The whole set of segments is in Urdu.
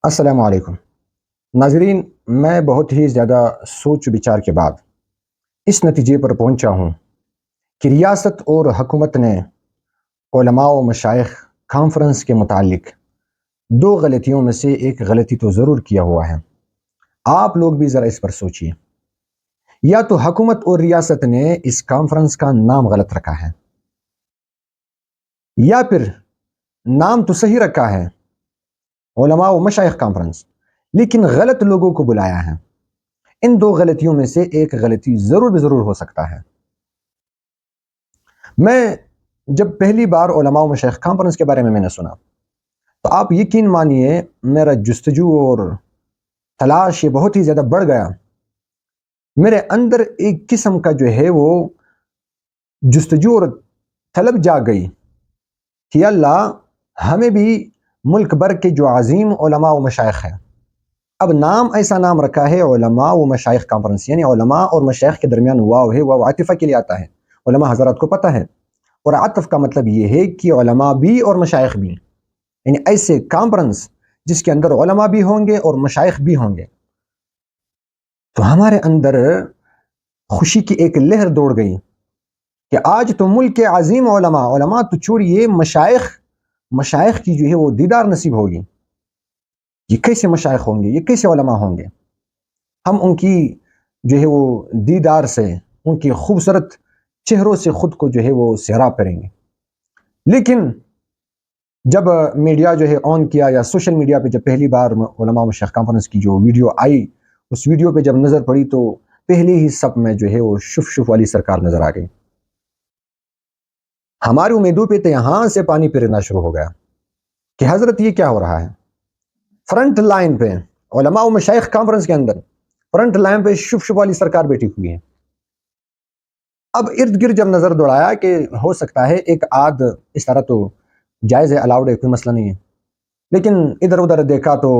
السلام علیکم ناظرین، میں بہت ہی زیادہ سوچ بچار کے بعد اس نتیجے پر پہنچا ہوں کہ ریاست اور حکومت نے علماء و مشائخ کانفرنس کے متعلق دو غلطیوں میں سے ایک غلطی تو ضرور کیا ہوا ہے۔ آپ لوگ بھی ذرا اس پر سوچئے، یا تو حکومت اور ریاست نے اس کانفرنس کا نام غلط رکھا ہے، یا پھر نام تو صحیح رکھا ہے علماء و مشائخ کانفرنس، لیکن غلط لوگوں کو بلایا ہے۔ ان دو غلطیوں میں سے ایک غلطی ضرور ہو سکتا ہے۔ میں جب پہلی بار علماء و مشائخ کانفرنس کے بارے میں نے سنا تو آپ یقین مانیے میرا جستجو اور تلاش یہ بہت ہی زیادہ بڑھ گیا۔ میرے اندر ایک قسم کا جو ہے وہ جستجو اور طلب جاگ گئی کہ اللہ ہمیں بھی ملک بھر کے جو عظیم علماء و مشائخ ہیں، اب نام ایسا نام رکھا ہے علماء و مشائخ کانفرنس، یعنی علماء اور مشائخ کے درمیان واو ہے، واو عاطفہ کے لیے آتا ہے، علماء حضرات کو پتہ ہے، اور عطف کا مطلب یہ ہے کہ علماء بھی اور مشائخ بھی، یعنی ایسے کانفرنس جس کے اندر علماء بھی ہوں گے اور مشائخ بھی ہوں گے۔ تو ہمارے اندر خوشی کی ایک لہر دوڑ گئی کہ آج تو ملک کے عظیم علماء تو چھوڑیے، مشائخ کی جو ہے وہ دیدار نصیب ہوگی۔ یہ کیسے مشائخ ہوں گے، یہ کیسے علماء ہوں گے؟ ہم ان کی جو ہے وہ دیدار سے، ان کی خوبصورت چہروں سے خود کو جو ہے وہ سیراب کریں گے۔ لیکن جب میڈیا جو ہے آن کیا، یا سوشل میڈیا پہ جب پہلی بار علماء و مشائخ کانفرنس کی جو ویڈیو آئی، اس ویڈیو پہ جب نظر پڑی تو پہلے ہی سب میں جو ہے وہ شف والی سرکار نظر آ گئی۔ ہماری امیدوں پہ تو یہاں سے پانی پھرنا شروع ہو گیا کہ حضرت یہ کیا ہو رہا ہے؟ فرنٹ لائن پہ علماء و مشائخ کانفرنس کے اندر فرنٹ لائن پہ شف والی سرکار بیٹھی ہوئی ہے۔ اب ارد گرد جب نظر دوڑایا کہ ہو سکتا ہے ایک آدھ اس طرح تو جائز ہے، الاؤڈ ہے، کوئی مسئلہ نہیں ہے، لیکن ادھر ادھر دیکھا تو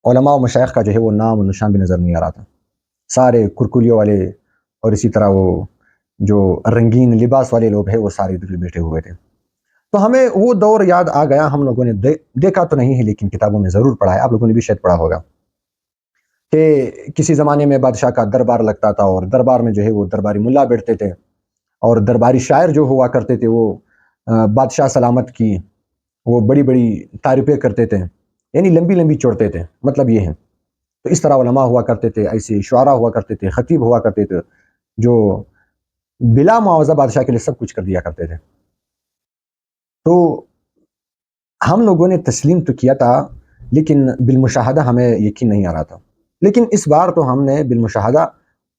علماء و مشائخ کا جو ہے وہ نام و نشان بھی نظر نہیں آ رہا تھا۔ سارے کرکلیوں والے اور اسی طرح وہ جو رنگین لباس والے لوگ ہیں وہ سارے ادھر بیٹھے ہوئے تھے۔ تو ہمیں وہ دور یاد آ گیا، ہم لوگوں نے دیکھا تو نہیں ہے لیکن کتابوں میں ضرور پڑھا ہے، آپ لوگوں نے بھی شاید پڑھا ہوگا کہ کسی زمانے میں بادشاہ کا دربار لگتا تھا، اور دربار میں جو ہے وہ درباری ملا بیٹھتے تھے، اور درباری شاعر جو ہوا کرتے تھے وہ بادشاہ سلامت کی وہ بڑی بڑی تعریفیں کرتے تھے، یعنی لمبی لمبی چوڑتے تھے، مطلب یہ ہے۔ تو اس طرح علماء ہوا کرتے تھے، ایسے شعراء ہوا کرتے تھے، خطیب ہوا کرتے تھے، جو بلا معاوضہ بادشاہ کے لیے سب کچھ کر دیا کرتے تھے۔ تو ہم لوگوں نے تسلیم تو کیا تھا لیکن بالمشاہدہ ہمیں یقین نہیں آ رہا تھا، لیکن اس بار تو ہم نے بالمشاہدہ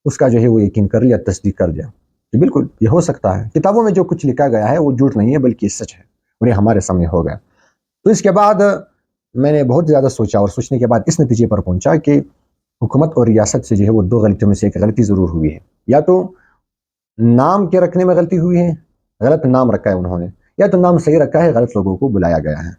اس کا جو ہے وہ یقین کر لیا، تصدیق کر لیا کہ بالکل یہ ہو سکتا ہے، کتابوں میں جو کچھ لکھا گیا ہے وہ جھوٹ نہیں ہے بلکہ سچ ہے، اور یہ ہمارے سامنے ہو گیا۔ تو اس کے بعد میں نے بہت زیادہ سوچا، اور سوچنے کے بعد اس نتیجے پر پہنچا کہ حکومت اور ریاست سے جو ہے وہ دو غلطیوں میں سے ایک غلطی ضرور ہوئی ہے، یا تو نام کے رکھنے میں غلطی ہوئی ہے، غلط نام رکھا ہے انہوں نے، یا تو نام صحیح رکھا ہے، غلط لوگوں کو بلایا گیا ہے۔